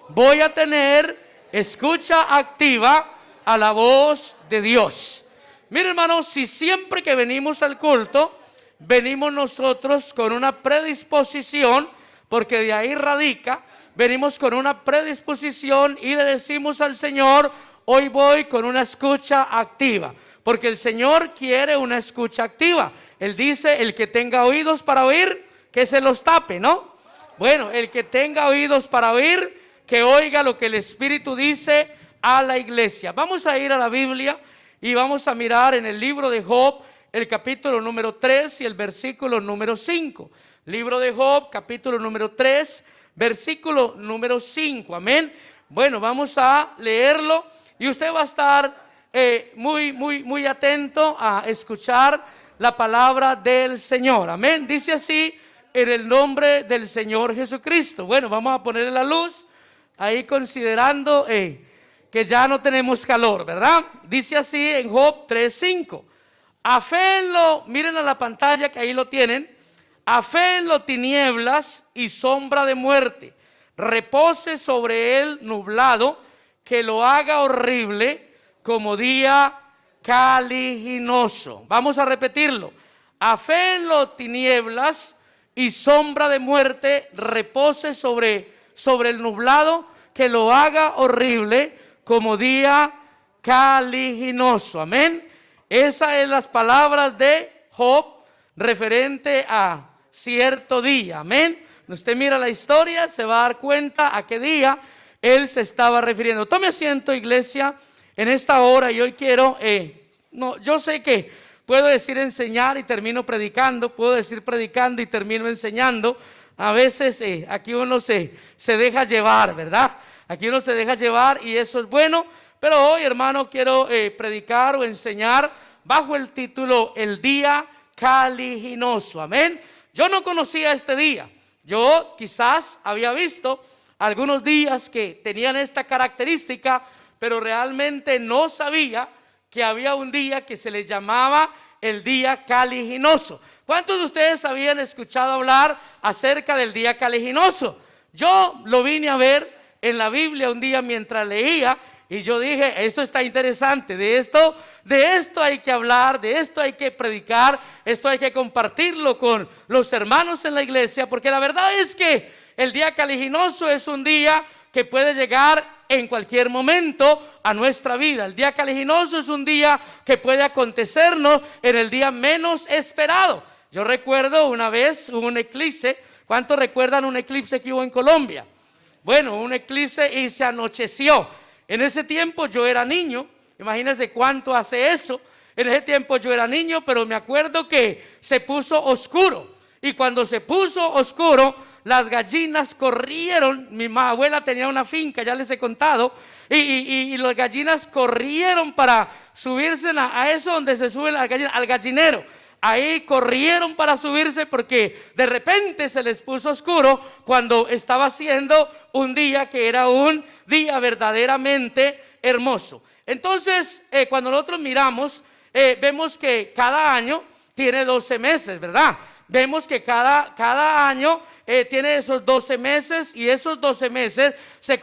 voy a tener escucha activa a la voz de Dios. Mire, hermanos, si siempre que venimos al culto, venimos nosotros con una predisposición, porque de ahí radica, venimos con una predisposición y le decimos al Señor, hoy voy con una escucha activa, porque el Señor quiere una escucha activa. Él dice, el que tenga oídos para oír, que se los tape, ¿no? Bueno, el que tenga oídos para oír, que oiga lo que el Espíritu dice a la iglesia. Vamos a ir a la Biblia y vamos a mirar en el libro de Job, el capítulo número 3 y el versículo número 5. Libro de Job, capítulo número 3, versículo número 5. Amén. Bueno, vamos a leerlo y usted va a estar muy atento a escuchar la palabra del Señor. Amén. Dice así, en el nombre del Señor Jesucristo. Bueno, vamos a ponerle la luz ahí considerando que ya no tenemos calor, ¿verdad? Dice así en Job 3:5. Aféenlo, miren a la pantalla que ahí lo tienen. Aféenlo tinieblas y sombra de muerte. Repose sobre él nublado, que lo haga horrible como día caliginoso. Vamos a repetirlo. Aféenlo tinieblas y sombra de muerte. Repose sobre el nublado, que lo haga horrible como día caliginoso. Amén. Esas son las palabras de Job referente a cierto día. Amén. Usted mira la historia, se va a dar cuenta a qué día él se estaba refiriendo. Tome asiento, iglesia, en esta hora. Y hoy quiero, yo sé que puedo decir enseñar y termino predicando, puedo decir predicando y termino enseñando. A veces aquí uno se deja llevar, ¿verdad? Aquí uno se deja llevar y eso es bueno. Pero hoy, hermano, quiero predicar o enseñar bajo el título El día caliginoso. Amén. Yo no conocía este día. Yo quizás había visto algunos días que tenían esta característica, pero realmente no sabía que había un día que se le llamaba el día caliginoso. ¿Cuántos de ustedes habían escuchado hablar acerca del día caliginoso? Yo lo vine a ver en la Biblia un día mientras leía y yo dije, esto está interesante, de esto hay que hablar, de esto hay que predicar, esto hay que compartirlo con los hermanos en la iglesia, porque la verdad es que el día caliginoso es un día que puede llegar en cualquier momento a nuestra vida. El día caliginoso es un día que puede acontecernos en el día menos esperado. Yo recuerdo una vez hubo un eclipse. ¿Cuántos recuerdan un eclipse que hubo en Colombia? Bueno, un eclipse y se anocheció. En ese tiempo yo era niño, imagínense cuánto hace eso. En ese tiempo yo era niño, pero me acuerdo que se puso oscuro. Y cuando se puso oscuro, las gallinas corrieron. Mi abuela tenía una finca, ya les he contado. Y las gallinas corrieron para subirse a eso donde se suben las gallinas, al gallinero. Ahí corrieron para subirse porque de repente se les puso oscuro cuando estaba haciendo un día que era un día verdaderamente hermoso. Entonces, cuando nosotros miramos, vemos que cada año tiene 12 meses, ¿verdad? Vemos que cada año tiene esos 12 meses y esos 12 meses se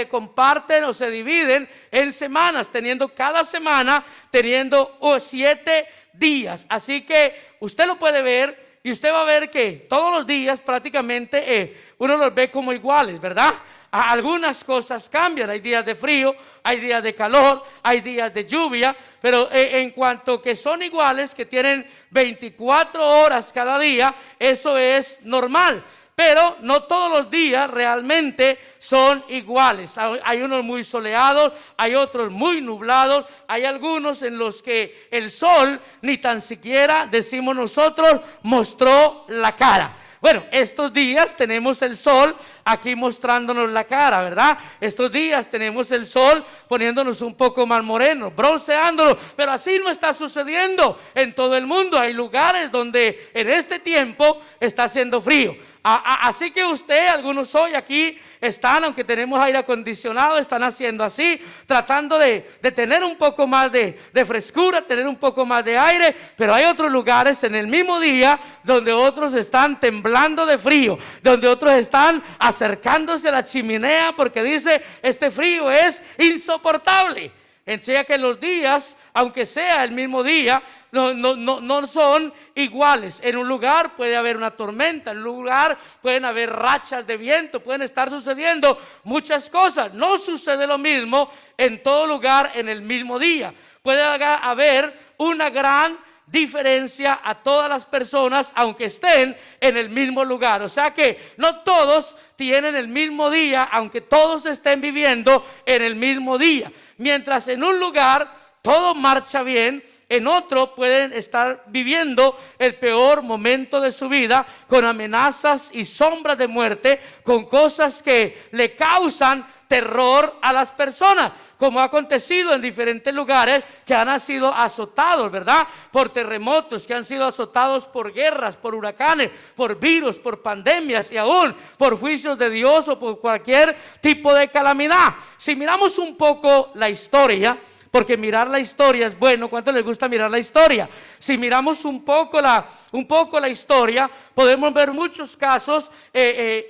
comparten o se dividen en semanas, teniendo cada semana teniendo 7 días. Así que usted lo puede ver y usted va a ver que todos los días prácticamente uno los ve como iguales, ¿verdad? Algunas cosas cambian, hay días de frío, hay días de calor, hay días de lluvia, pero en cuanto que son iguales, que tienen 24 horas cada día, eso es normal. Pero no todos los días realmente son iguales. Hay unos muy soleados, hay otros muy nublados, hay algunos en los que el sol ni tan siquiera, decimos nosotros, mostró la cara. Bueno, estos días tenemos el sol aquí mostrándonos la cara, ¿verdad? Estos días tenemos el sol poniéndonos un poco más morenos, bronceándonos, pero así no está sucediendo en todo el mundo. Hay lugares donde en este tiempo está haciendo frío. Así que usted, algunos hoy aquí están, aunque tenemos aire acondicionado, están haciendo así, tratando de tener un poco más de frescura, tener un poco más de aire, pero hay otros lugares en el mismo día donde otros están temblando de frío, donde otros están a acercándose a la chimenea porque dice, este frío es insoportable. Enseña que los días, aunque sea el mismo día, no son iguales. En un lugar puede haber una tormenta, en un lugar pueden haber rachas de viento, pueden estar sucediendo muchas cosas. No sucede lo mismo en todo lugar en el mismo día. Puede haber una gran diferencia a todas las personas aunque estén en el mismo lugar. O sea que no todos tienen el mismo día aunque todos estén viviendo en el mismo día. Mientras en un lugar todo marcha bien, en otro pueden estar viviendo el peor momento de su vida con amenazas y sombras de muerte, con cosas que le causan terror a las personas, como ha acontecido en diferentes lugares que han sido azotados, ¿verdad? Por terremotos, que han sido azotados por guerras, por huracanes, por virus, por pandemias y aún por juicios de Dios o por cualquier tipo de calamidad. Si miramos un poco la historia, porque mirar la historia es bueno. ¿Cuánto les gusta mirar la historia? Si miramos un poco la historia, podemos ver muchos casos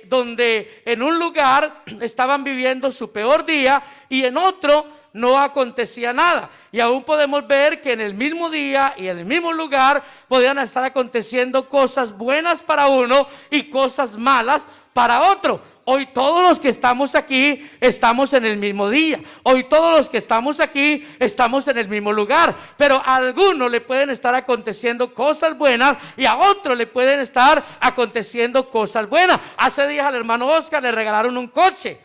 donde en un lugar estaban viviendo su peor día y en otro no acontecía nada. Y aún podemos ver que en el mismo día y en el mismo lugar podían estar aconteciendo cosas buenas para uno y cosas malas para otro. Hoy todos los que estamos aquí estamos en el mismo día. Hoy todos los que estamos aquí estamos en el mismo lugar. Pero a algunos le pueden estar aconteciendo cosas buenas y a otros le pueden estar aconteciendo cosas buenas. Hace días al hermano Oscar le regalaron un coche.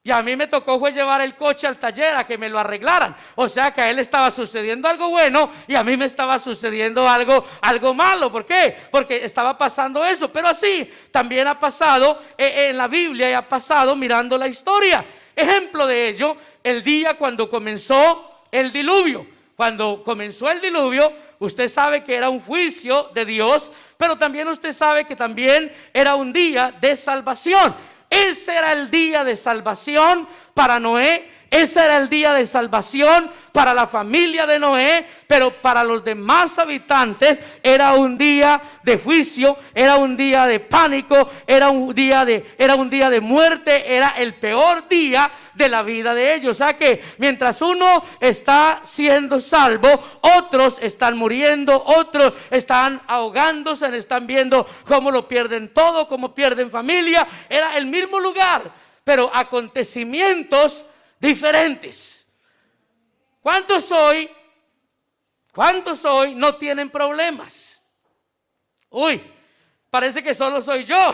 Y a mí me tocó fue llevar el coche al taller a que me lo arreglaran. O sea que a él estaba sucediendo algo bueno y a mí me estaba sucediendo algo malo. ¿Por qué? Porque estaba pasando eso. Pero así también ha pasado en la Biblia y ha pasado mirando la historia. Ejemplo de ello, el día cuando comenzó el diluvio. Cuando comenzó el diluvio, usted sabe que era un juicio de Dios, pero también usted sabe que también era un día de salvación. Ese era el día de salvación para Noé. Ese era el día de salvación para la familia de Noé, pero para los demás habitantes era un día de juicio, era un día de pánico, era un día de muerte, era el peor día de la vida de ellos. O sea que mientras uno está siendo salvo, otros están muriendo, otros están ahogándose, están viendo cómo lo pierden todo, cómo pierden familia. Era el mismo lugar, pero acontecimientos diferentes. ¿Cuántos hoy no tienen problemas? Uy, parece que solo soy yo.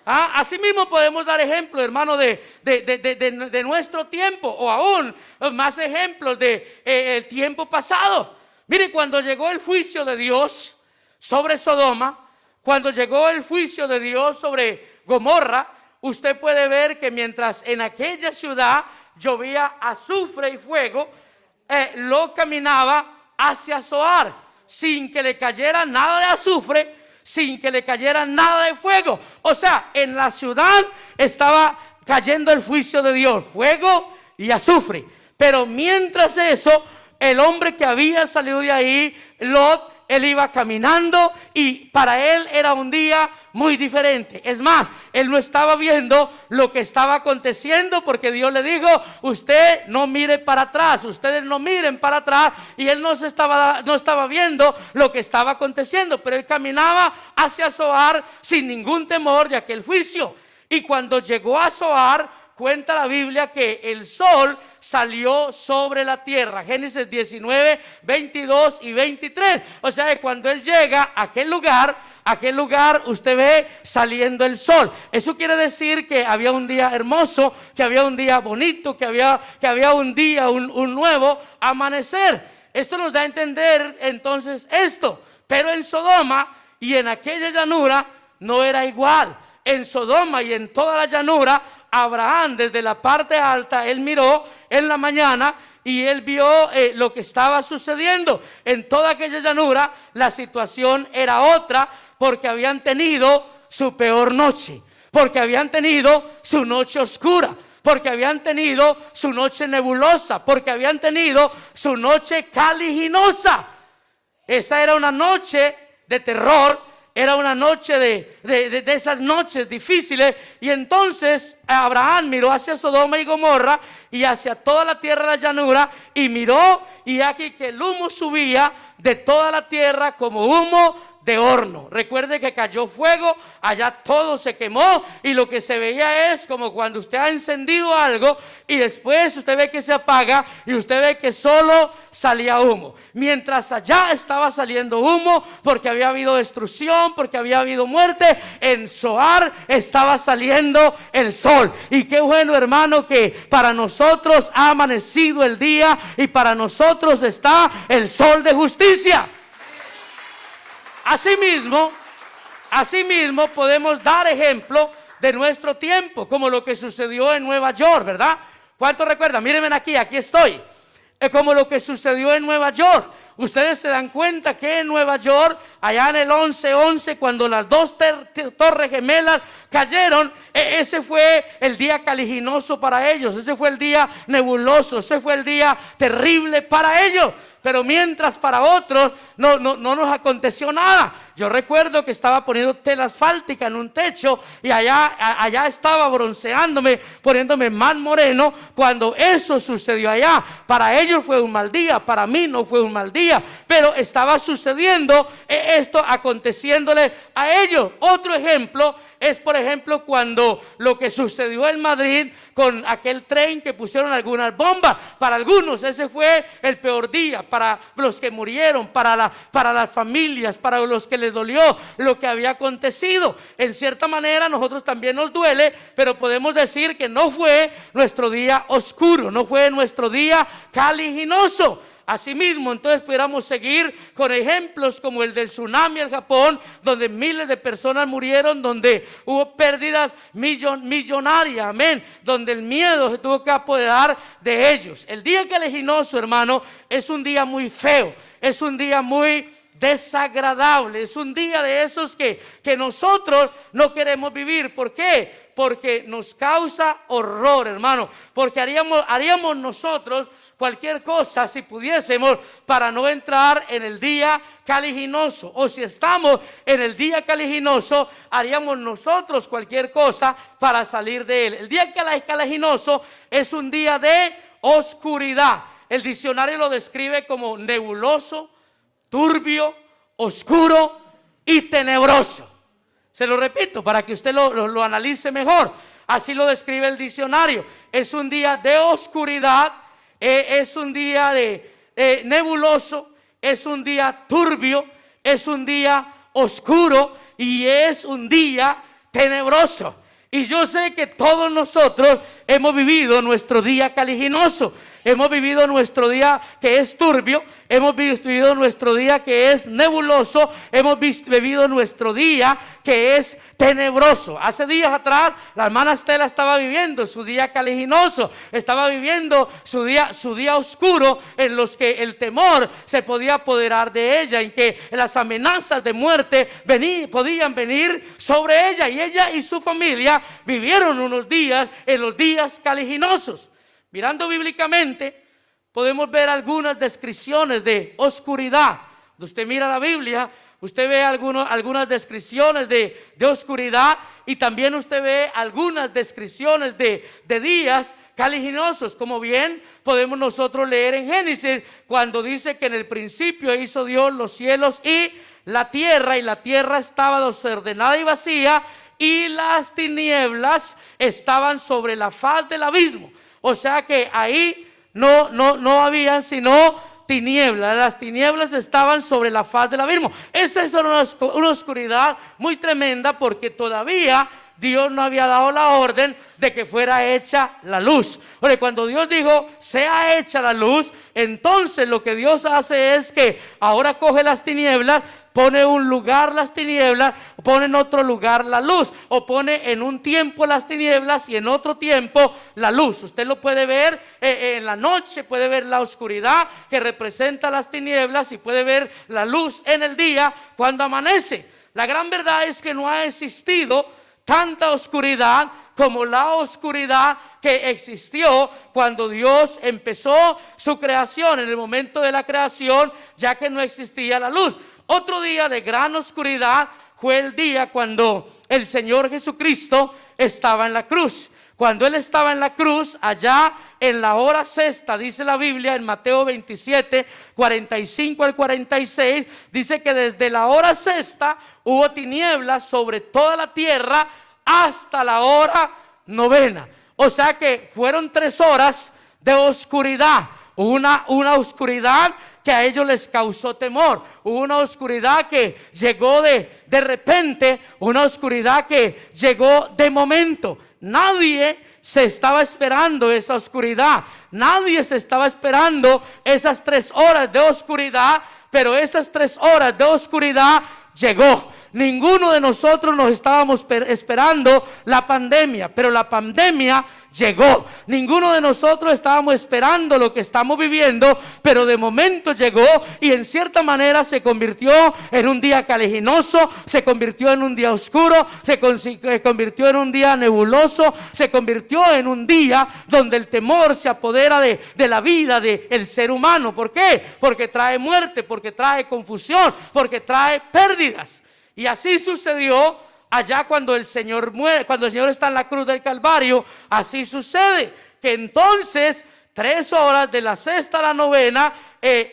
Así mismo podemos dar ejemplos, hermano, de nuestro tiempo, o aún más ejemplos el tiempo pasado. Mire, cuando llegó el juicio de Dios sobre Sodoma, cuando llegó el juicio de Dios sobre Gomorra, usted puede ver que mientras en aquella ciudad llovía azufre y fuego, Lot caminaba hacia Zoar sin que le cayera nada de azufre, sin que le cayera nada de fuego. O sea, en la ciudad estaba cayendo el juicio de Dios, fuego y azufre. Pero mientras eso, el hombre que había salido de ahí, Lot, él iba caminando y para él era un día muy diferente. Es más, él no estaba viendo lo que estaba aconteciendo porque Dios le dijo, usted no mire para atrás, ustedes no miren para atrás. Y él no estaba viendo lo que estaba aconteciendo, pero él caminaba hacia Zoar sin ningún temor de aquel juicio. Y cuando llegó a Zoar, cuenta la Biblia que el sol salió sobre la tierra. Génesis 19, 22 y 23. O sea que cuando él llega a aquel lugar usted ve saliendo el sol. Eso quiere decir que había un día hermoso, que había un día bonito, que había un día, un nuevo amanecer. Esto nos da a entender entonces esto. Pero en Sodoma y en aquella llanura no era igual. En Sodoma y en toda la llanura, Abraham desde la parte alta, él miró en la mañana y él vio lo que estaba sucediendo. En toda aquella llanura la situación era otra porque habían tenido su peor noche, porque habían tenido su noche oscura, porque habían tenido su noche nebulosa, porque habían tenido su noche caliginosa. Esa era una noche de terror. Era una noche de esas noches difíciles. Y entonces Abraham miró hacia Sodoma y Gomorra y hacia toda la tierra de la llanura, y miró, y aquí que el humo subía de toda la tierra como humo de horno. Recuerde que cayó fuego, allá todo se quemó, y lo que se veía es como cuando usted ha encendido algo y después usted ve que se apaga y usted ve que solo salía humo. Mientras allá estaba saliendo humo porque había habido destrucción, porque había habido muerte, en Zoar estaba saliendo el sol. Y qué bueno, hermano, que para nosotros ha amanecido el día y para nosotros está el sol de justicia. Asimismo podemos dar ejemplo de nuestro tiempo, como lo que sucedió en Nueva York, ¿verdad? ¿Cuántos recuerdan? Mírenme aquí estoy. Como lo que sucedió en Nueva York. Ustedes se dan cuenta que en Nueva York, allá en el 11/11, cuando las dos torres gemelas cayeron, ese fue el día caliginoso para ellos, ese fue el día nebuloso, ese fue el día terrible para ellos. Pero mientras para otros no nos aconteció nada. Yo recuerdo que estaba poniendo tela asfáltica en un techo y allá estaba bronceándome, poniéndome más moreno cuando eso sucedió allá. Para ellos fue un mal día, para mí no fue un mal día, pero estaba sucediendo esto, aconteciéndole a ellos. Otro ejemplo es, por ejemplo, cuando lo que sucedió en Madrid con aquel tren que pusieron algunas bombas. Para algunos ese fue el peor día, para los que murieron, para las familias, para los que les dolió lo que había acontecido. En cierta manera nosotros también nos duele, pero podemos decir que no fue nuestro día oscuro, no fue nuestro día caliginoso. Asimismo, entonces pudiéramos seguir con ejemplos como el del tsunami en Japón, donde miles de personas murieron, donde hubo pérdidas millonarias, amén, donde el miedo se tuvo que apoderar de ellos. El día caliginoso, hermano, es un día muy feo, es un día muy desagradable, es un día de esos que nosotros no queremos vivir. ¿Por qué? Porque nos causa horror, hermano, porque haríamos nosotros cualquier cosa si pudiésemos para no entrar en el día caliginoso, o si estamos en el día caliginoso, haríamos nosotros cualquier cosa para salir de él. El día caliginoso es un día de oscuridad. El diccionario lo describe como nebuloso, turbio, oscuro y tenebroso. Se lo repito para que usted lo analice mejor. Así lo describe el diccionario. Es un día de oscuridad, es un día de nebuloso, es un día turbio, es un día oscuro y es un día tenebroso. Y yo sé que todos nosotros hemos vivido nuestro día caliginoso, hemos vivido nuestro día que es turbio, hemos vivido nuestro día que es nebuloso, hemos vivido nuestro día que es tenebroso. Hace días atrás la hermana Estela estaba viviendo su día caliginoso, estaba viviendo su día oscuro, en los que el temor se podía apoderar de ella, en que las amenazas de muerte podían venir sobre ella, y ella y su familia vivieron unos días en los días caliginosos. Mirando bíblicamente, podemos ver algunas descripciones de oscuridad. Cuando usted mira la Biblia, usted ve algunas descripciones de oscuridad, y también usted ve algunas descripciones de días caliginosos, como bien podemos nosotros leer en Génesis, cuando dice que en el principio hizo Dios los cielos y la tierra estaba desordenada y vacía, y las tinieblas estaban sobre la faz del abismo. O sea que ahí no habían sino tinieblas. Las tinieblas estaban sobre la faz del abismo. Esa es una oscuridad muy tremenda, porque todavía Dios no había dado la orden de que fuera hecha la luz. Oye, cuando Dios dijo sea hecha la luz, entonces lo que Dios hace es que ahora coge las tinieblas, pone en un lugar las tinieblas, pone en otro lugar la luz, o pone en un tiempo las tinieblas y en otro tiempo la luz. Usted lo puede ver en la noche, puede ver la oscuridad que representa las tinieblas, y puede ver la luz en el día cuando amanece. La gran verdad es que no ha existido tanta oscuridad como la oscuridad que existió cuando Dios empezó su creación. En el momento de la creación, ya que no existía la luz. Otro día de gran oscuridad fue el día cuando el Señor Jesucristo estaba en la cruz. Cuando Él estaba en la cruz, allá en la hora sexta, dice la Biblia en Mateo 27, 45 al 46, dice que desde la hora sexta hubo tinieblas sobre toda la tierra hasta la hora novena. O sea que fueron 3 horas de oscuridad. Una oscuridad que a ellos les causó temor. Una oscuridad que llegó de repente. Una oscuridad que llegó de momento. Nadie se estaba esperando esa oscuridad. Nadie se estaba esperando esas 3 horas de oscuridad. Pero esas 3 horas de oscuridad llegó. Ninguno de nosotros nos estábamos esperando la pandemia, pero la pandemia llegó. Ninguno de nosotros estábamos esperando lo que estamos viviendo, pero de momento llegó y en cierta manera se convirtió en un día caliginoso, se convirtió en un día oscuro, se convirtió en un día nebuloso, se convirtió en un día donde el temor se apodera de la vida del ser humano. ¿Por qué? Porque trae muerte, porque trae confusión, porque trae pérdidas. Y así sucedió allá cuando el Señor muere, cuando el Señor está en la cruz del Calvario. Así sucede que entonces 3 horas de la sexta a la novena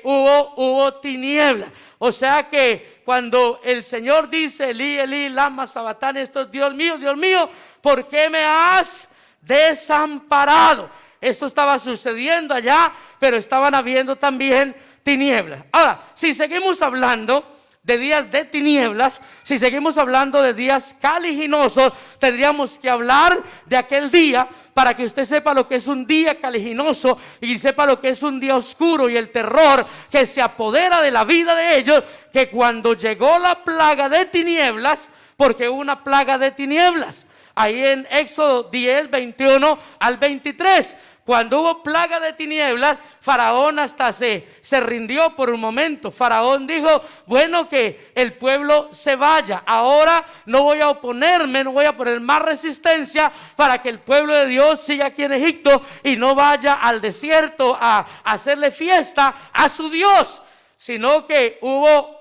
hubo tiniebla. O sea que cuando el Señor dice Elí, Elí, lama sabactani, esto es Dios mío, ¿por qué me has desamparado? Esto estaba sucediendo allá, pero estaban habiendo también tinieblas. Ahora, si seguimos hablando de días de tinieblas, si seguimos hablando de días caliginosos, tendríamos que hablar de aquel día para que usted sepa lo que es un día caliginoso y sepa lo que es un día oscuro y el terror que se apodera de la vida de ellos, que cuando llegó la plaga de tinieblas, porque hubo una plaga de tinieblas, ahí en Éxodo 10, 21 al 23, cuando hubo plaga de tinieblas, Faraón hasta se rindió por un momento. Faraón dijo, bueno, que el pueblo se vaya. Ahora no voy a oponerme, no voy a poner más resistencia para que el pueblo de Dios siga aquí en Egipto y no vaya al desierto a hacerle fiesta a su Dios. Sino que hubo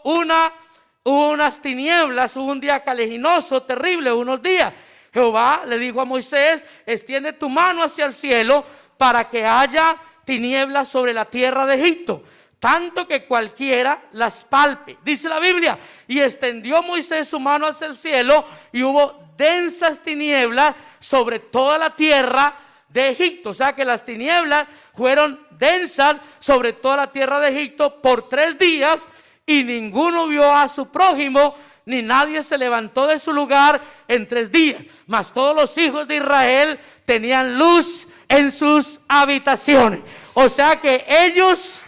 unas tinieblas, hubo un día caliginoso, terrible, unos días. Jehová le dijo a Moisés, extiende tu mano hacia el cielo para que haya tinieblas sobre la tierra de Egipto, tanto que cualquiera las palpe. Dice la Biblia, y extendió Moisés su mano hacia el cielo y hubo densas tinieblas sobre toda la tierra de Egipto. O sea que las tinieblas fueron densas sobre toda la tierra de Egipto por 3 días y ninguno vio a su prójimo, ni nadie se levantó de su lugar en 3 días. Mas todos los hijos de Israel tenían luz en sus habitaciones. O sea que ellos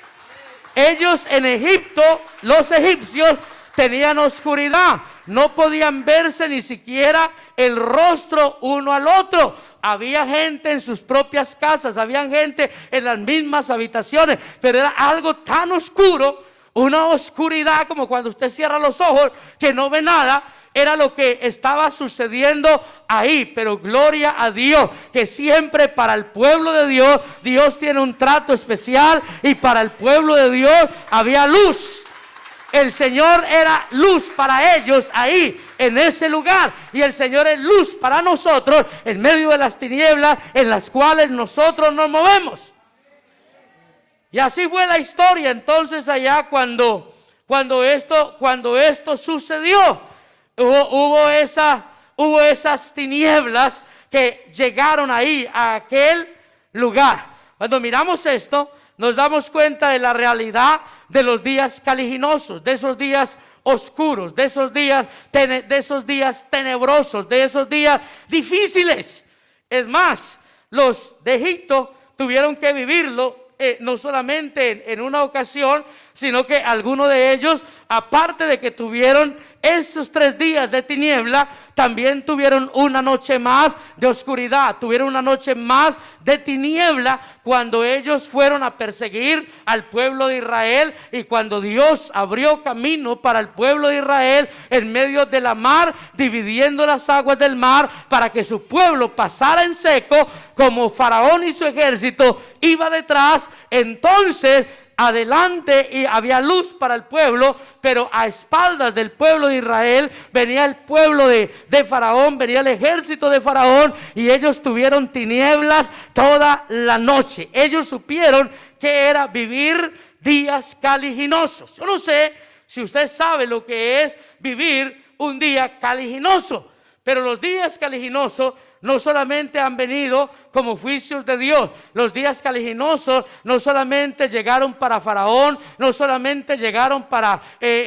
en Egipto, los egipcios, tenían oscuridad. No podían verse ni siquiera el rostro uno al otro. Había gente en sus propias casas, había gente en las mismas habitaciones, pero era algo tan oscuro, una oscuridad como cuando usted cierra los ojos que no ve nada. Era lo que estaba sucediendo ahí. Pero gloria a Dios, que siempre para el pueblo de Dios, Dios tiene un trato especial. Y para el pueblo de Dios había luz. El Señor era luz para ellos ahí, en ese lugar. Y el Señor es luz para nosotros en medio de las tinieblas en las cuales nosotros nos movemos. Y así fue la historia entonces allá cuando esto sucedió. Hubo esas tinieblas que llegaron ahí a aquel lugar. Cuando miramos esto, nos damos cuenta de la realidad de los días caliginosos, de esos días oscuros, de esos días tenebrosos, de esos días difíciles. Es más, los de Egipto tuvieron que vivirlo. No solamente en una ocasión, sino que algunos de ellos, aparte de que tuvieron esos 3 días de tiniebla, también tuvieron una noche más de oscuridad, tuvieron una noche más de tiniebla cuando ellos fueron a perseguir al pueblo de Israel, y cuando Dios abrió camino para el pueblo de Israel en medio de la mar, dividiendo las aguas del mar para que su pueblo pasara en seco, como Faraón y su ejército iba detrás. Entonces adelante y había luz para el pueblo, pero a espaldas del pueblo de Israel venía el pueblo de Faraón, venía el ejército de Faraón, y ellos tuvieron tinieblas toda la noche. Ellos supieron que era vivir días caliginosos. Yo no sé si usted sabe lo que es vivir un día caliginoso, pero los días caliginosos no solamente han venido como juicios de Dios. Los días caliginosos no solamente llegaron para Faraón, no solamente llegaron para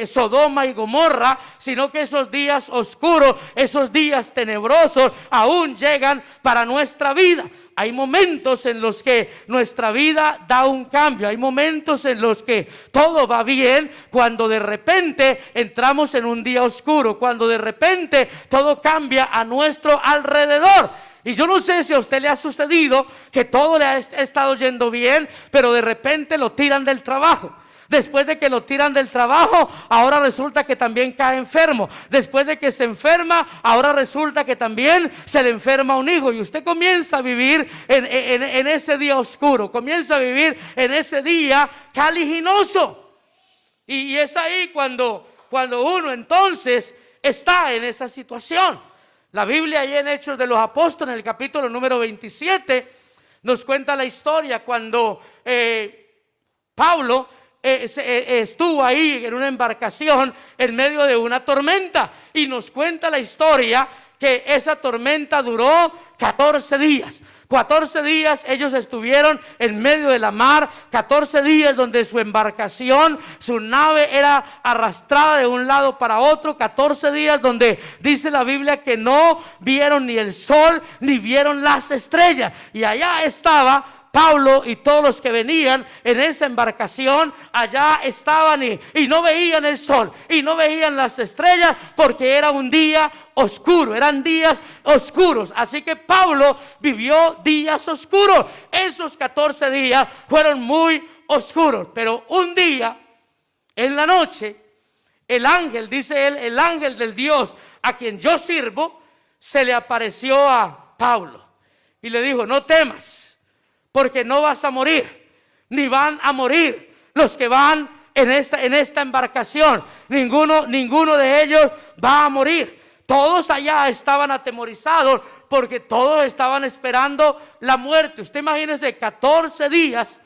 Sodoma y Gomorra, sino que esos días oscuros, esos días tenebrosos aún llegan para nuestra vida. Hay momentos en los que nuestra vida da un cambio. Hay momentos en los que todo va bien, cuando de repente entramos en un día oscuro, cuando de repente todo cambia a nuestro alrededor. Y yo no sé si a usted le ha sucedido que todo le ha estado yendo bien, pero de repente lo tiran del trabajo. Después de que lo tiran del trabajo, ahora resulta que también cae enfermo. Después de que se enferma, ahora resulta que también se le enferma un hijo. Y usted comienza a vivir en ese día oscuro. Comienza a vivir en ese día caliginoso. Y es ahí cuando uno entonces está en esa situación. La Biblia ahí en Hechos de los Apóstoles, en el capítulo número 27, nos cuenta la historia cuando Pablo estuvo ahí en una embarcación en medio de una tormenta, y nos cuenta la historia que esa tormenta duró 14 días. 14 días ellos estuvieron en medio de la mar, 14 días donde su embarcación, su nave era arrastrada de un lado para otro, 14 días donde dice la Biblia que no vieron ni el sol ni vieron las estrellas. Y allá estaba Pablo y todos los que venían en esa embarcación, allá estaban y no veían el sol y no veían las estrellas, porque era un día oscuro, eran días oscuros. Así que Pablo vivió días oscuros. Esos 14 días fueron muy oscuros, pero un día en la noche, el ángel, dice él, el ángel del Dios a quien yo sirvo, se le apareció a Pablo y le dijo: no temas, porque no vas a morir, ni van a morir los que van en esta embarcación. Ninguno de ellos va a morir. Todos allá estaban atemorizados porque todos estaban esperando la muerte. Usted imagínese 14 días.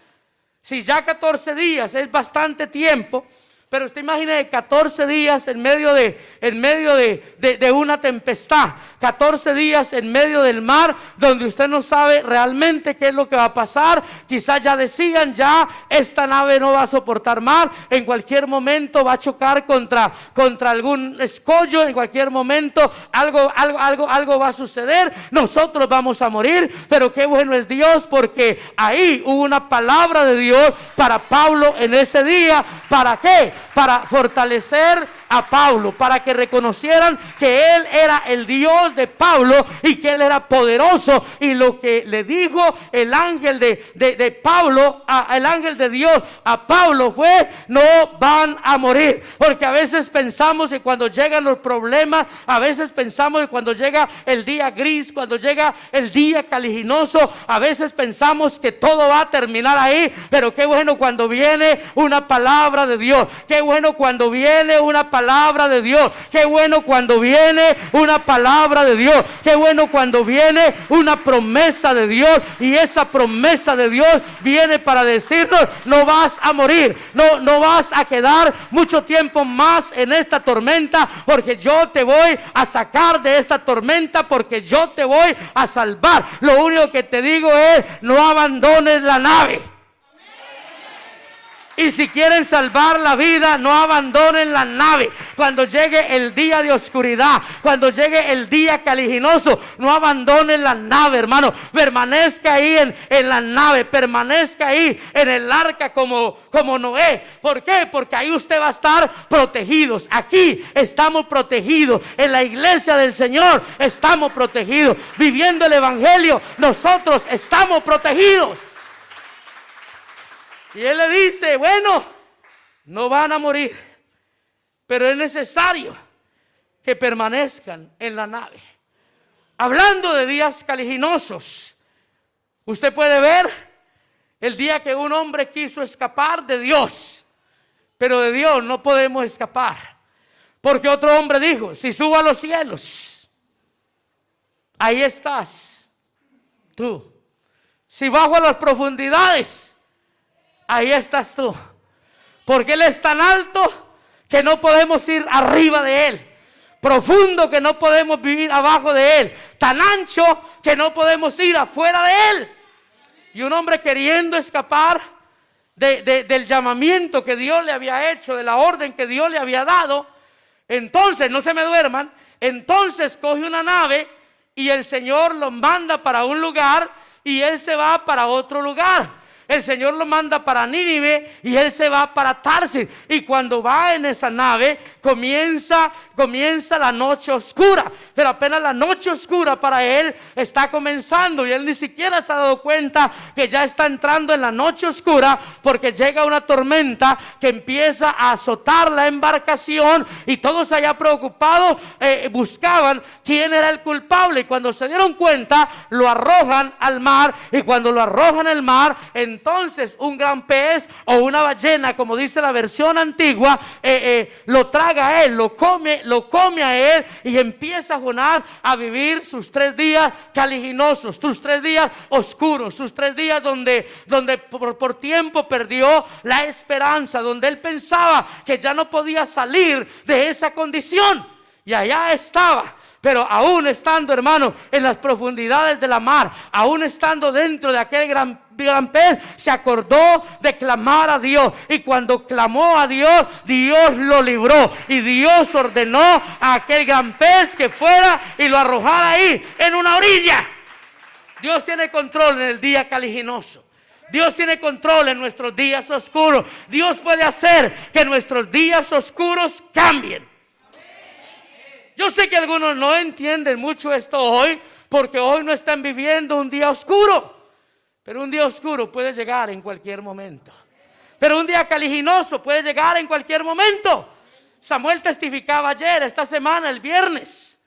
Si ya 14 días es bastante tiempo, pero usted imagine 14 días en medio de una tempestad, 14 días en medio del mar, donde usted no sabe realmente qué es lo que va a pasar. Quizás ya decían: ya esta nave no va a soportar mar, en cualquier momento va a chocar contra algún escollo, en cualquier momento algo va a suceder, nosotros vamos a morir. Pero qué bueno es Dios, porque ahí hubo una palabra de Dios para Pablo en ese día. ¿Para qué? Para fortalecer a Pablo, para que reconocieran que él era el Dios de Pablo y que él era poderoso. Y lo que le dijo el ángel de Pablo, el ángel de Dios a Pablo fue: no van a morir. Porque a veces pensamos que cuando llegan los problemas, a veces pensamos que cuando llega el día gris, cuando llega el día caliginoso, a veces pensamos que todo va a terminar ahí. Pero qué bueno cuando viene una palabra de Dios. Qué bueno cuando viene una palabra de Dios. Qué bueno cuando viene una palabra de Dios. Qué bueno cuando viene una promesa de Dios. Y esa promesa de Dios viene para decirnos: no vas a morir, no vas a quedar mucho tiempo más en esta tormenta, porque yo te voy a sacar de esta tormenta, porque yo te voy a salvar. Lo único que te digo es: no abandones la nave. Y si quieren salvar la vida, no abandonen la nave. Cuando llegue el día de oscuridad, cuando llegue el día caliginoso, no abandonen la nave, hermano. Permanezca ahí en la nave, permanezca ahí en el arca como Noé. ¿Por qué? Porque ahí usted va a estar protegidos. Aquí estamos protegidos. En la iglesia del Señor estamos protegidos. Viviendo el evangelio, nosotros estamos protegidos. Y él le dice: bueno, no van a morir, pero es necesario que permanezcan en la nave. Hablando de días caliginosos, usted puede ver El día que un hombre quiso escapar de Dios, pero de Dios no podemos escapar. Porque otro hombre dijo, si subo a los cielos, ahí estás tú. Si bajo a las profundidades, ahí estás tú. Porque Él es tan alto que no podemos ir arriba de Él. Profundo que no podemos vivir abajo de Él. Tan ancho que no podemos ir afuera de Él. Y un hombre queriendo escapar del llamamiento que Dios le había hecho, de la orden que Dios le había dado. Entonces, no se me duerman, entonces coge una nave y el Señor lo manda para un lugar y él se va para otro lugar. El Señor lo manda para Nínive y él se va para Tarsis. Y cuando va en esa nave, comienza la noche oscura. Pero apenas la noche oscura para él está comenzando. Y él ni siquiera se ha dado cuenta que ya está entrando en la noche oscura, porque llega una tormenta que empieza a azotar la embarcación. Y todos allá preocupados buscaban quién era el culpable. Y cuando se dieron cuenta, lo arrojan al mar. Y cuando lo arrojan al mar, entonces un gran pez o una ballena, como dice la versión antigua, lo traga a él, lo come a él, y empieza Jonás a vivir sus 3 días caliginosos, sus 3 días oscuros, sus 3 días donde por tiempo perdió la esperanza, donde él pensaba que ya no podía salir de esa condición. Y allá estaba. Pero aún estando, hermano, en las profundidades de la mar, aún estando dentro de aquel gran pez, se acordó de clamar a Dios. Y cuando clamó a Dios, Dios lo libró. Y Dios ordenó a aquel gran pez que fuera y lo arrojara ahí, en una orilla. Dios tiene control en el día caliginoso. Dios tiene control en nuestros días oscuros. Dios puede hacer que nuestros días oscuros cambien. Yo sé que algunos no entienden mucho esto hoy, porque hoy no están viviendo un día oscuro. Pero un día oscuro puede llegar en cualquier momento. Pero un día caliginoso puede llegar en cualquier momento. Samuel testificaba ayer, esta semana, el viernes.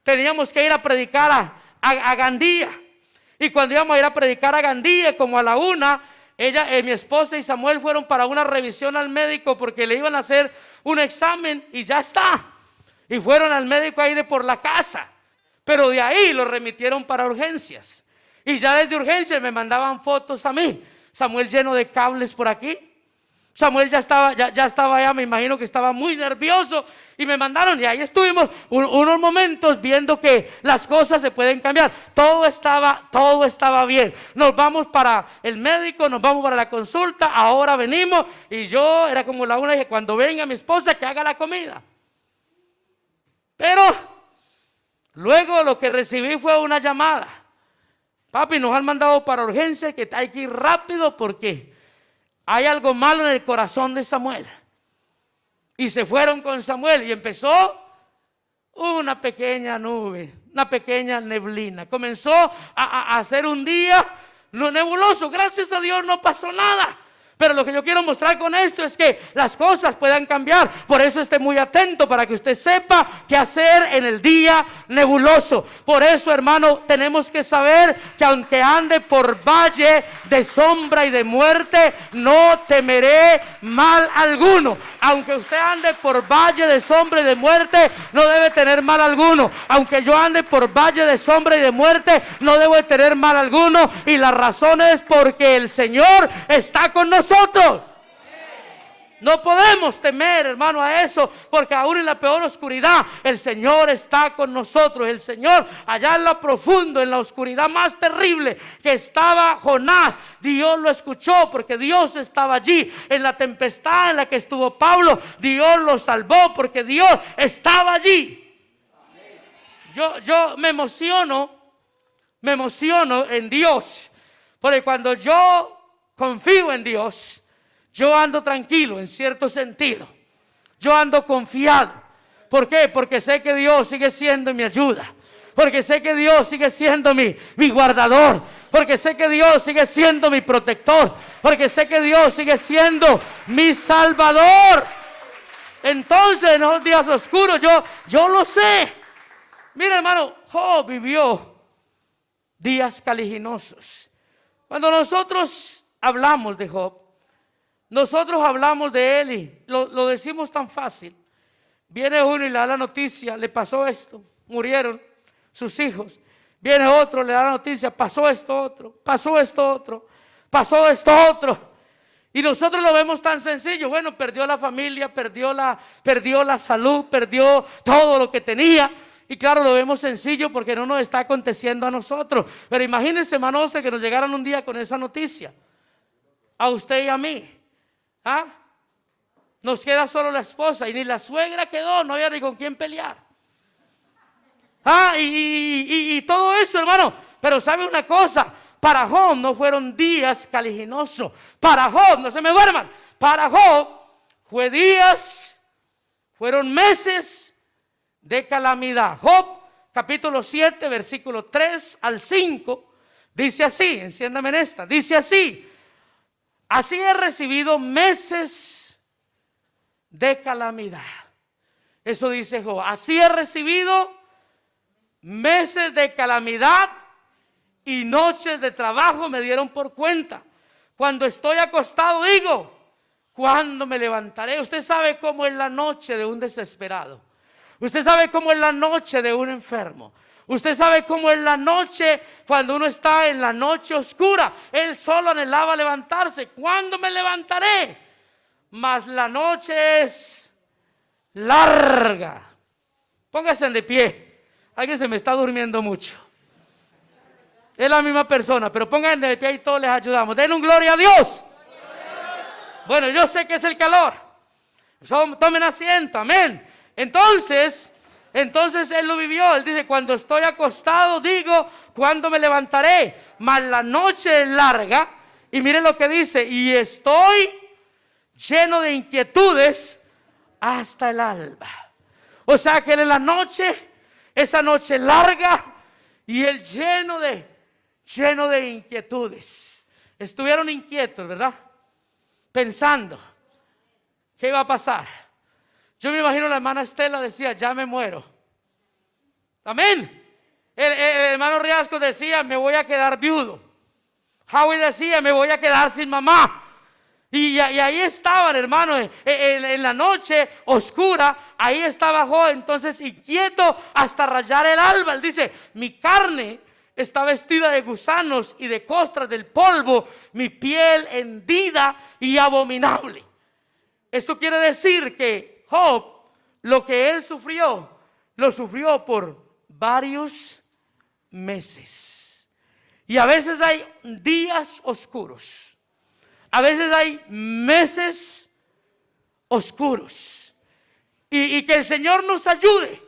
Teníamos que ir a predicar a Gandía. Y cuando íbamos a ir a predicar a Gandía, como a la 1, mi esposa y Samuel fueron para una revisión al médico, porque le iban a hacer un examen y ya está. Y fueron al médico ahí de por la casa. Pero de ahí lo remitieron para urgencias. Y ya desde urgencias me mandaban fotos a mí. Samuel lleno de cables por aquí. Samuel ya estaba allá, me imagino que estaba muy nervioso. Y me mandaron, y ahí estuvimos unos momentos viendo que las cosas se pueden cambiar. Todo estaba bien. Nos vamos para el médico, nos vamos para la consulta. Ahora venimos. Y yo era como la 1, dije, cuando venga mi esposa, que haga la comida. Pero luego lo que recibí fue una llamada. Papi, nos han mandado para urgencia, que hay que ir rápido porque hay algo malo en el corazón de Samuel. Y se fueron con Samuel y empezó una pequeña nube, una pequeña neblina. Comenzó a hacer un día nebuloso. Gracias a Dios no pasó nada. Pero lo que yo quiero mostrar con esto es que las cosas puedan cambiar. Por eso esté muy atento, para que usted sepa qué hacer en el día nebuloso. Por eso, hermano, tenemos que saber que aunque ande por valle de sombra y de muerte, no temeré mal alguno. Aunque usted ande por valle de sombra y de muerte, no debe tener mal alguno. Aunque yo ande por valle de sombra y de muerte, no debo de tener mal alguno. Y la razón es porque el Señor está con nosotros. No podemos temer, hermano, a eso, porque aún en la peor oscuridad el Señor está con nosotros. El Señor, allá en lo profundo, en la oscuridad más terrible que estaba Jonás, Dios lo escuchó, porque Dios estaba allí. En la tempestad en la que estuvo Pablo, Dios lo salvó, porque Dios estaba allí. Yo me emociono en Dios, porque cuando yo confío en Dios, yo ando tranquilo en cierto sentido. Yo ando confiado. ¿Por qué? Porque sé que Dios sigue siendo mi ayuda. Porque sé que Dios sigue siendo mi guardador. Porque sé que Dios sigue siendo mi protector. Porque sé que Dios sigue siendo mi salvador. Entonces, en los días oscuros, yo lo sé. Mira, hermano, Job vivió días caliginosos. Cuando nosotros hablamos de Job. Nosotros hablamos de él y lo decimos tan fácil. Viene uno y le da la noticia, le pasó esto, murieron sus hijos. Viene otro, le da la noticia, pasó esto otro, pasó esto otro, pasó esto otro. Y nosotros lo vemos tan sencillo. Bueno, perdió la familia, perdió la salud, perdió todo lo que tenía. Y claro, lo vemos sencillo porque no nos está aconteciendo a nosotros. Pero imagínense, hermano, que nos llegaran un día con esa noticia. A usted y a mí. ¿Ah? Nos queda solo la esposa y ni la suegra quedó, no había ni con quién pelear. Y todo eso, hermano. Pero ¿sabe una cosa? Para Job no fueron días caliginosos. Para Job, no se me duerman. Para Job fueron meses de calamidad. Job, capítulo 7, versículo 3 al 5, dice así, enciéndame en esta, dice así: así he recibido meses de calamidad. Eso dice Job, así he recibido meses de calamidad y noches de trabajo me dieron por cuenta. Cuando estoy acostado digo, ¿cuándo me levantaré? Usted sabe cómo es la noche de un desesperado. Usted sabe cómo es la noche de un enfermo. Usted sabe cómo es la noche cuando uno está en la noche oscura. Él solo anhelaba levantarse. ¿Cuándo me levantaré? Mas la noche es larga. Póngase de pie. Alguien se me está durmiendo mucho. Es la misma persona, pero pónganse de pie y todos les ayudamos. Den un gloria a Dios. Bueno, yo sé que es el calor. Tomen asiento, amén. Entonces él lo vivió. Él dice, cuando estoy acostado digo, ¿cuándo me levantaré? Mas la noche es larga. Y miren lo que dice, y estoy lleno de inquietudes hasta el alba. O sea que en la noche, esa noche larga, y él lleno de inquietudes. Estuvieron inquietos, ¿verdad? Pensando, ¿qué iba a pasar? Yo me imagino la hermana Estela decía, ya me muero. Amén. El hermano Riasco decía, me voy a quedar viudo. Howie decía, me voy a quedar sin mamá. Y ahí estaban, hermano, en la noche oscura, ahí estaba Job, entonces inquieto hasta rayar el alba. Él dice, mi carne está vestida de gusanos y de costras del polvo, mi piel hendida y abominable. Esto quiere decir que Job, lo que él sufrió, lo sufrió por varios meses. Y a veces hay días oscuros. A veces hay meses oscuros. Y que el Señor nos ayude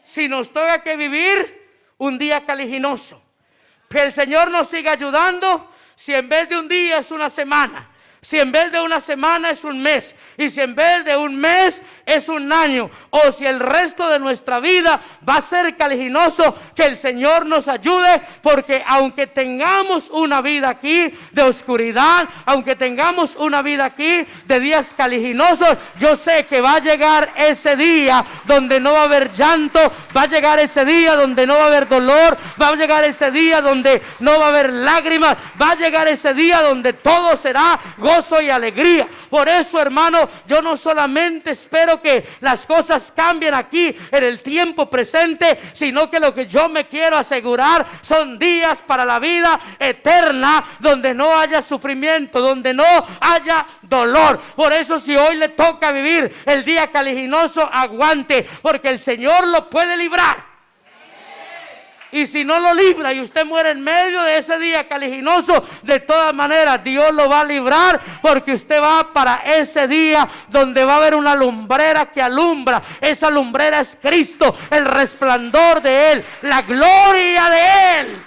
si nos toca que vivir un día caliginoso. Que el Señor nos siga ayudando si en vez de un día es una semana. Si en vez de una semana es un mes, y si en vez de un mes es un año, o si el resto de nuestra vida va a ser caliginoso, que el Señor nos ayude, porque aunque tengamos una vida aquí de oscuridad, aunque tengamos una vida aquí de días caliginosos, yo sé que va a llegar ese día donde no va a haber llanto, va a llegar ese día donde no va a haber dolor, va a llegar ese día donde no va a haber lágrimas, va a llegar ese día donde todo será gozo y alegría. Por eso, hermano, yo no solamente espero que las cosas cambien aquí en el tiempo presente, sino que lo que yo me quiero asegurar son días para la vida eterna, donde no haya sufrimiento, donde no haya dolor. Por eso, si hoy le toca vivir el día caliginoso, aguante, porque el Señor lo puede librar. Y si no lo libra y usted muere en medio de ese día caliginoso, de todas maneras Dios lo va a librar, porque usted va para ese día donde va a haber una lumbrera que alumbra. Esa lumbrera es Cristo, el resplandor de Él, la gloria de Él.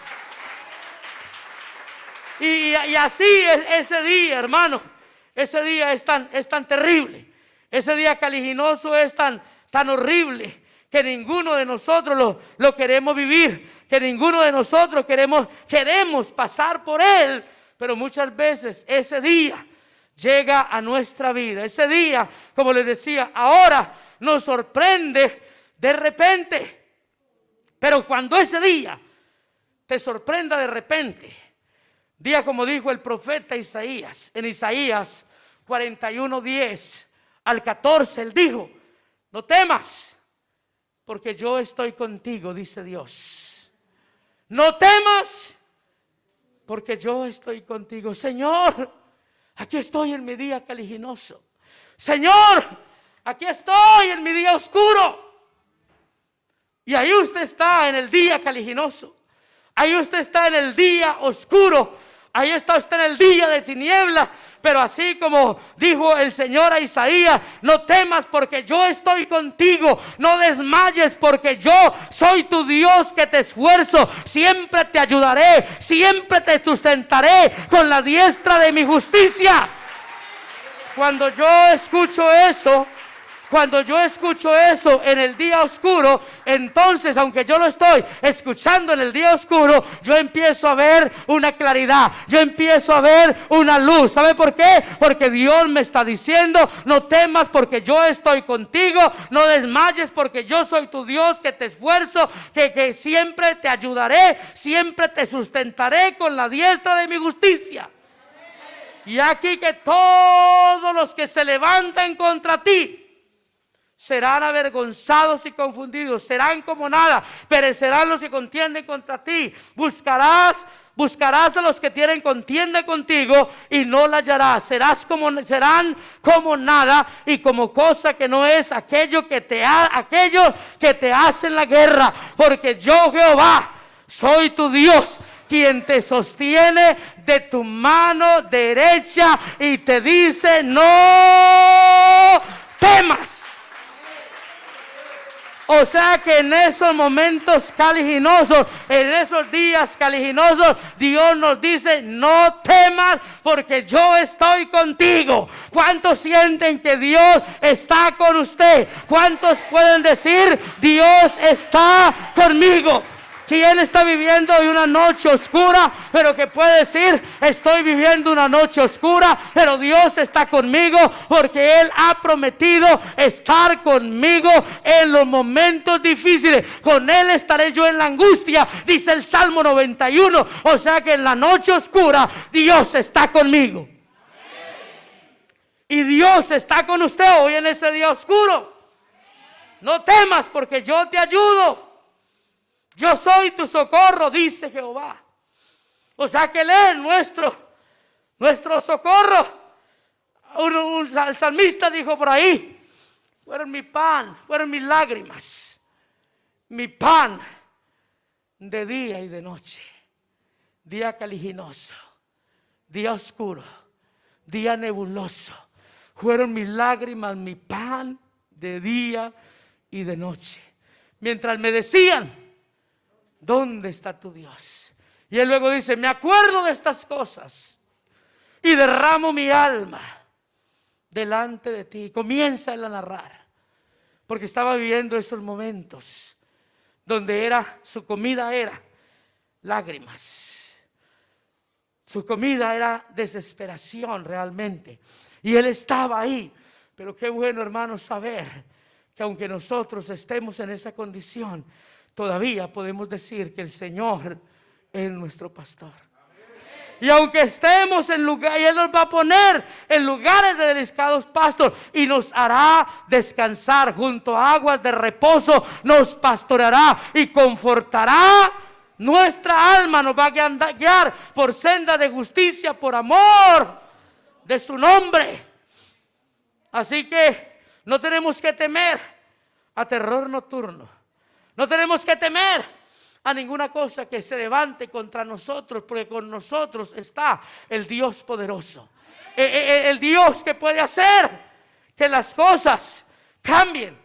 Y así es ese día, hermano. Ese día es tan terrible. Ese día caliginoso es tan horrible, que ninguno de nosotros lo queremos vivir, que ninguno de nosotros queremos pasar por él. Pero muchas veces ese día llega a nuestra vida. Ese día, como les decía, ahora nos sorprende de repente. Pero cuando ese día te sorprenda de repente, Diga como dijo el profeta Isaías, en Isaías 41:10 al 14, él dijo: no temas, porque yo estoy contigo, dice Dios. No temas, porque yo estoy contigo. Señor, aquí estoy en mi día caliginoso. Señor, aquí estoy en mi día oscuro. Y ahí usted está en el día caliginoso. Ahí usted está en el día oscuro. Ahí está usted en el día de tinieblas. Pero así como dijo el Señor a Isaías: no temas, porque yo estoy contigo. No desmayes, porque yo soy tu Dios que te esfuerzo. Siempre te ayudaré, siempre te sustentaré con la diestra de mi justicia. Cuando yo escucho eso en el día oscuro, entonces, aunque yo lo estoy escuchando en el día oscuro, yo empiezo a ver una claridad, yo empiezo a ver una luz. ¿Sabe por qué? Porque Dios me está diciendo: no temas, porque yo estoy contigo. No desmayes, porque yo soy tu Dios que te esfuerzo, que siempre te ayudaré, siempre te sustentaré con la diestra de mi justicia. Y aquí que todos los que se levantan contra ti serán avergonzados y confundidos, serán como nada, perecerán los que contienden contra ti. Buscarás a los que tienen contienda contigo y no la hallarás. Serán como nada y como cosa que no es aquellos que te hacen la guerra. Porque yo, Jehová, soy tu Dios, quien te sostiene de tu mano derecha y te dice: no temas. O sea que en esos momentos caliginosos, en esos días caliginosos, Dios nos dice: no temas, porque yo estoy contigo. ¿Cuántos sienten que Dios está con usted? ¿Cuántos pueden decir: Dios está conmigo? ¿Quién está viviendo hoy una noche oscura, pero que puede decir: estoy viviendo una noche oscura, pero Dios está conmigo, porque Él ha prometido estar conmigo en los momentos difíciles? Con Él estaré yo en la angustia, dice el Salmo 91. O sea que en la noche oscura Dios está conmigo. Y Dios está con usted hoy en ese día oscuro. No temas, porque yo te ayudo. Yo soy tu socorro, dice Jehová. O sea que Él es nuestro socorro. El salmista dijo por ahí: fueron mi pan, fueron mis lágrimas, mi pan de día y de noche. Día caliginoso, día oscuro, día nebuloso. Fueron mis lágrimas, mi pan de día y de noche. Mientras me decían: ¿dónde está tu Dios? Y Él luego dice: me acuerdo de estas cosas y derramo mi alma delante de ti. Comienza Él a narrar, porque estaba viviendo esos momentos donde su comida era lágrimas, su comida era desesperación realmente, y Él estaba ahí. Pero qué bueno, hermanos, saber que aunque nosotros estemos en esa condición, todavía podemos decir que el Señor es nuestro pastor. Y aunque estemos en lugar, y Él nos va a poner en lugares de delicados pastos y nos hará descansar junto a aguas de reposo, nos pastoreará y confortará nuestra alma, nos va a guiar por senda de justicia, por amor de su nombre. Así que no tenemos que temer a terror nocturno. No tenemos que temer a ninguna cosa que se levante contra nosotros, porque con nosotros está el Dios poderoso, el Dios que puede hacer que las cosas cambien.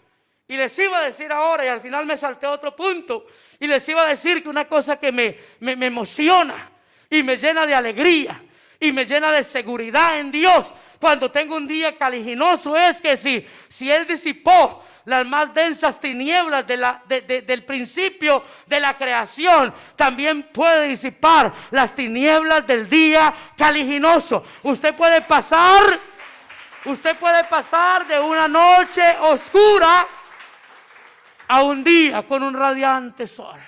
Y les iba a decir ahora, y al final me salté otro punto, y les iba a decir que una cosa que me emociona y me llena de alegría y me llena de seguridad en Dios cuando tengo un día caliginoso es que si Él disipó las más densas tinieblas del principio de la creación, también puede disipar las tinieblas del día caliginoso. Usted puede pasar de una noche oscura a un día con un radiante sol.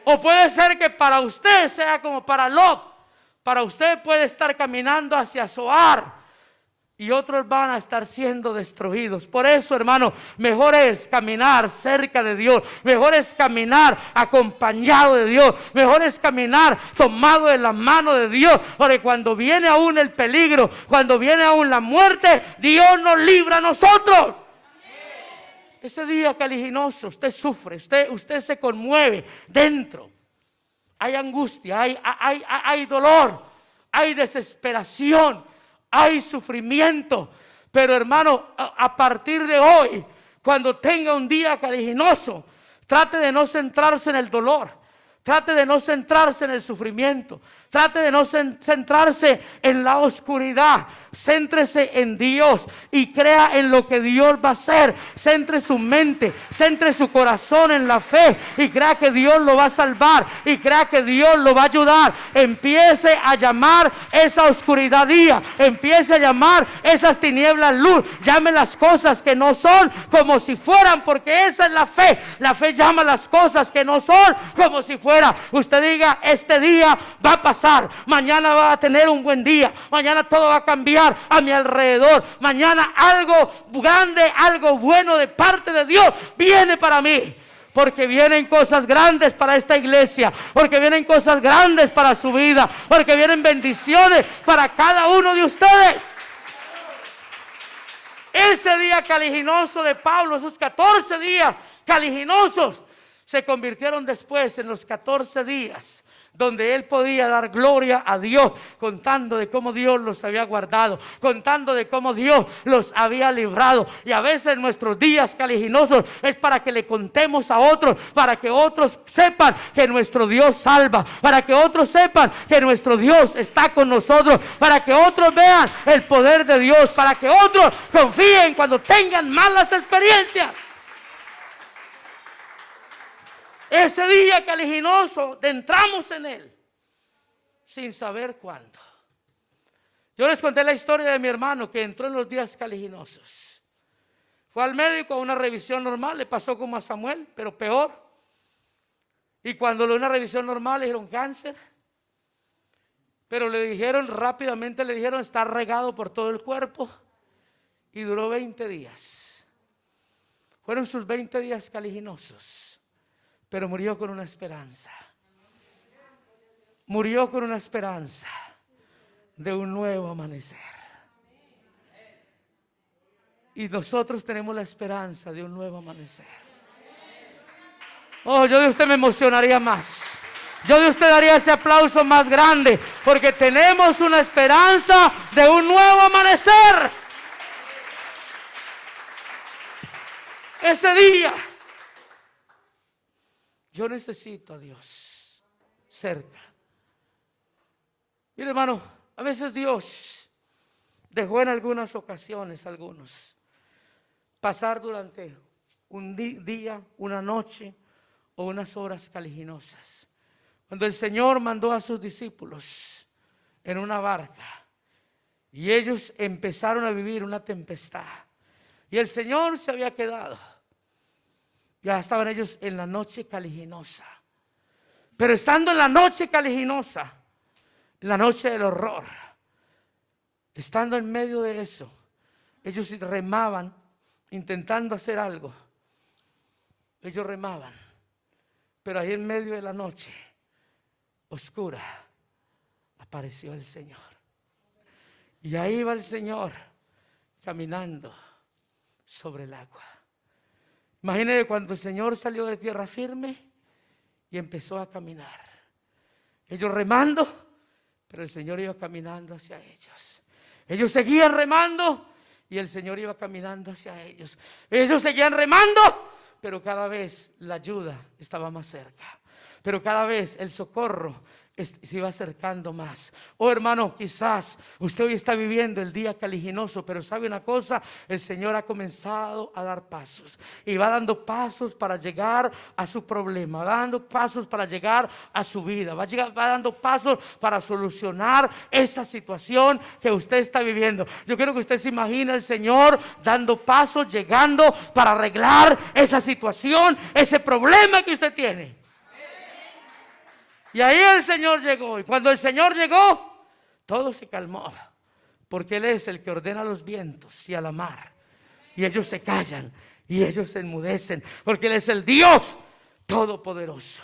O puede ser que para usted sea como para Lot, Para usted puede estar caminando hacia Zoar y otros van a estar siendo destruidos. Por eso, hermano, mejor es caminar cerca de Dios. Mejor es caminar acompañado de Dios. Mejor es caminar tomado de la mano de Dios. Porque cuando viene aún el peligro, cuando viene aún la muerte, Dios nos libra a nosotros. Ese día caliginoso, usted sufre, usted se conmueve dentro. Hay angustia, hay dolor, hay desesperación, hay sufrimiento. Pero hermano, a partir de hoy, cuando tenga un día caliginoso, trate de no centrarse en el dolor. Trate de no centrarse en el sufrimiento. Trate de no centrarse en la oscuridad. Céntrese en Dios y crea en lo que Dios va a hacer. Centre su mente, centre su corazón en la fe y crea que Dios lo va a salvar y crea que Dios lo va a ayudar. Empiece a llamar esa oscuridad día. Empiece a llamar esas tinieblas luz. Llame las cosas que no son como si fueran, porque esa es la fe. La fe llama las cosas que no son como si fueran. Usted diga: este día va a pasar, mañana va a tener un buen día, mañana todo va a cambiar a mi alrededor, mañana algo grande, algo bueno de parte de Dios viene para mí. Porque vienen cosas grandes para esta iglesia, porque vienen cosas grandes para su vida, porque vienen bendiciones para cada uno de ustedes. Ese día caliginoso de Pablo, esos 14 días caliginosos, se convirtieron después en los 14 días donde él podía dar gloria a Dios, contando de cómo Dios los había guardado, contando de cómo Dios los había librado. Y a veces nuestros días caliginosos es para que le contemos a otros, para que otros sepan que nuestro Dios salva, para que otros sepan que nuestro Dios está con nosotros, para que otros vean el poder de Dios, para que otros confíen cuando tengan malas experiencias. Ese día caliginoso, entramos en él sin saber cuándo. Yo les conté la historia de mi hermano que entró en los días caliginosos. Fue al médico a una revisión normal, le pasó como a Samuel, pero peor. Y cuando le dio una revisión normal le dijeron cáncer. Pero le dijeron, rápidamente le dijeron, está regado por todo el cuerpo. Y duró 20 días. Fueron sus 20 días caliginosos. Pero murió con una esperanza. Murió con una esperanza de un nuevo amanecer. Y nosotros tenemos la esperanza de un nuevo amanecer. Oh, yo de usted me emocionaría más. Yo de usted daría ese aplauso más grande, porque tenemos una esperanza de un nuevo amanecer. Ese día yo necesito a Dios cerca. Mire, hermano, a veces Dios dejó en algunas ocasiones algunos pasar durante un día, una noche o unas horas caliginosas. Cuando el Señor mandó a sus discípulos en una barca y ellos empezaron a vivir una tempestad y el Señor se había quedado. Ya estaban ellos en la noche caliginosa. Pero estando en la noche caliginosa, en la noche del horror, estando en medio de eso, ellos remaban intentando hacer algo. Ellos remaban. Pero ahí en medio de la noche oscura apareció el Señor. Y ahí va el Señor caminando sobre el agua. Imagínense cuando el Señor salió de tierra firme y empezó a caminar. Ellos remando, pero el Señor iba caminando hacia ellos. Ellos seguían remando y el Señor iba caminando hacia ellos. Ellos seguían remando, pero cada vez la ayuda estaba más cerca. Pero cada vez el socorro se iba acercando más. Oh, hermano, quizás usted hoy está viviendo el día caliginoso, pero sabe una cosa, el Señor ha comenzado a dar pasos y va dando pasos para llegar a su problema, va dando pasos para llegar a su vida, va dando pasos para solucionar esa situación que usted está viviendo. Yo quiero que usted se imagine al Señor dando pasos, llegando para arreglar esa situación, ese problema que usted tiene. Y ahí el Señor llegó. Y cuando el Señor llegó, Todo se calmó, porque Él es el que ordena los vientos y a la mar, y ellos se callan y ellos se enmudecen, porque Él es el Dios todopoderoso.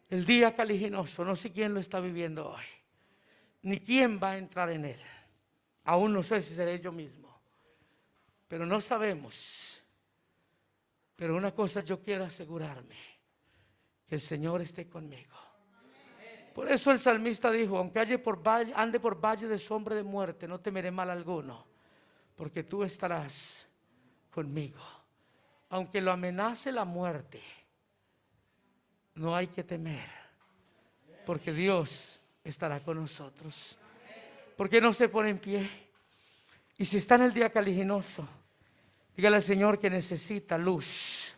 El día caliginoso, no sé quién lo está viviendo hoy, ni quién va a entrar en él. Aún no sé si seré yo mismo, pero no sabemos. Pero una cosa yo quiero asegurarme, que el Señor esté conmigo. Por eso el salmista dijo: aunque ande por valle de sombra de muerte, no temeré mal alguno, porque tú estarás conmigo. Aunque lo amenace la muerte, no hay que temer, porque Dios estará con nosotros. ¿Por qué no se pone en pie? Y si está en el día caliginoso, dígale al Señor que necesita luz.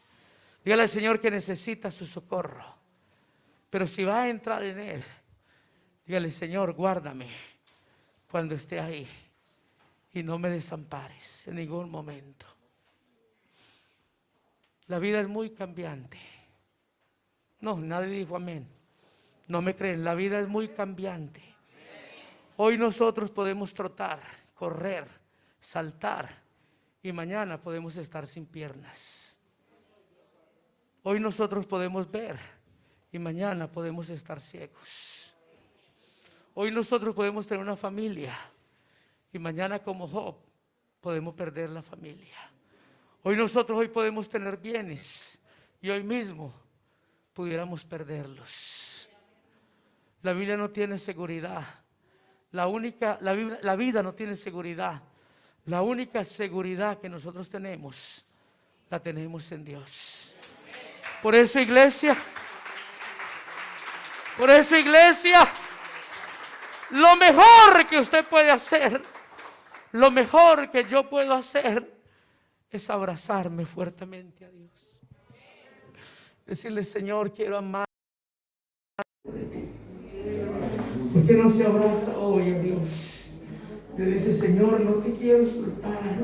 Dígale al Señor que necesita su socorro. Pero si va a entrar en Él, dígale: Señor, guárdame cuando esté ahí y no me desampares en ningún momento. La vida es muy cambiante. No, nadie dijo amén. No me creen, la vida es muy cambiante. Hoy nosotros podemos trotar, correr, saltar, y mañana podemos estar sin piernas. Hoy nosotros podemos ver y mañana podemos estar ciegos. Hoy nosotros podemos tener una familia y mañana, como Job, podemos perder la familia. Hoy podemos tener bienes y hoy mismo pudiéramos perderlos. La Biblia no tiene seguridad. La vida no tiene seguridad. La única seguridad que nosotros tenemos, la tenemos en Dios. Por eso, iglesia, lo mejor que usted puede hacer, lo mejor que yo puedo hacer, es abrazarme fuertemente a Dios. Decirle: Señor, quiero amar. ¿Por qué no se abraza hoy a Dios? Le dice: Señor, no te quiero soltar.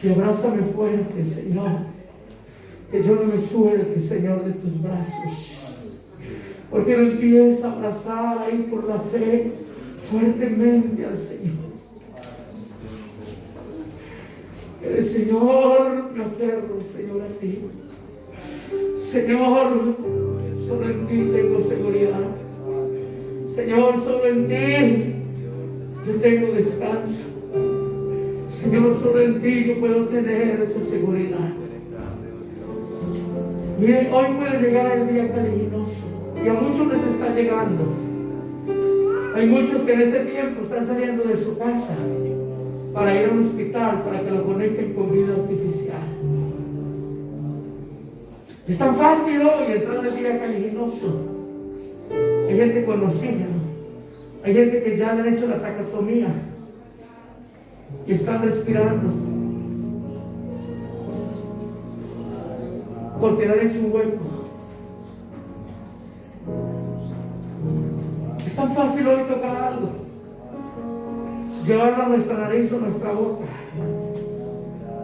Y abrázame fuerte, Señor. Que yo no me suelte, Señor, de tus brazos. Porque no empieza a abrazar ahí por la fe fuertemente al Señor. El Señor, me aferro, Señor, a ti. Señor, solo en ti tengo seguridad. Señor, solo en ti yo tengo descanso. Señor, solo en ti yo puedo tener esa seguridad. Mire, hoy puede llegar el día caliginoso y a muchos les está llegando. Hay muchos que en este tiempo están saliendo de su casa para ir a un hospital, para que lo conecten con vida artificial. Es tan fácil hoy entrar en el día caliginoso. Hay gente conocida, hay gente que ya le han hecho la traqueotomía y están respirando porque le han hecho un hueco. Es tan fácil hoy tocar algo, llevarlo a nuestra nariz o a nuestra boca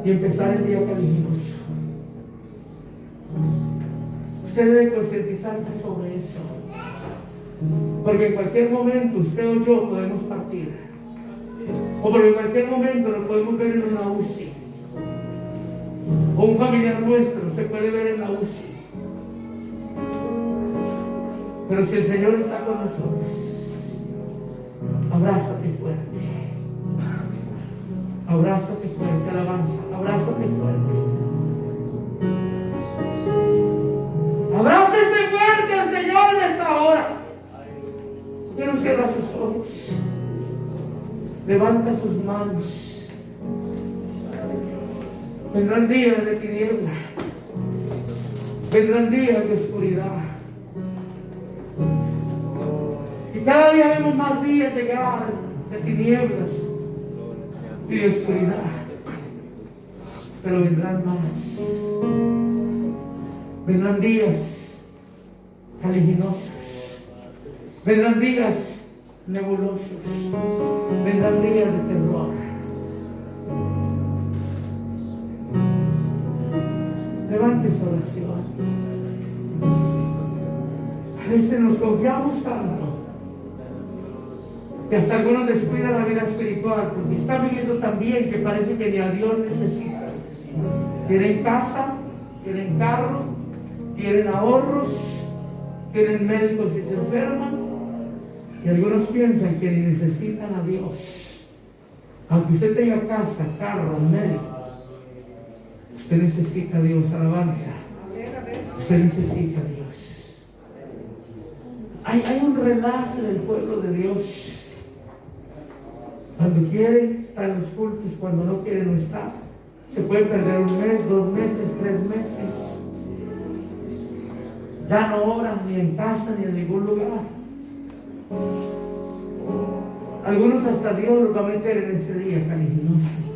y empezar el día caliginoso. Usted debe concientizarse sobre eso, porque en cualquier momento usted o yo podemos partir, o porque en cualquier momento nos podemos ver en una UCI, o un familiar nuestro se puede ver en la UCI. Pero si el Señor está con nosotros, abrázate fuerte, abrázate fuerte, alabanza, abrázate fuerte. Abrácese fuerte al Señor en esta hora. Que no cierra sus ojos, levanta sus manos. Vendrán días de tiniebla, vendrán días de oscuridad, y cada día vemos más días llegar de tinieblas y de oscuridad, pero vendrán más. Vendrán días caliginosos, vendrán días nebulosos, vendrán días de terror. Levante esa oración. A veces nos confiamos tanto Y hasta algunos descuidan la vida espiritual porque están viviendo tan bien que parece que ni a Dios necesitan. Tienen casa, tienen carro, tienen ahorros, tienen médicos y se enferman. Y algunos piensan que ni necesitan a Dios. Aunque usted tenga casa, carro, médico, usted necesita a Dios, alabanza. Usted necesita a Dios. Hay un relace del pueblo de Dios. Cuando quiere, está en los cultos, cuando no quiere, no está. Se puede perder un mes, 2 meses, 3 meses. Ya no oran ni en casa ni en ningún lugar. Algunos hasta Dios los va a meter en ese día caliginoso.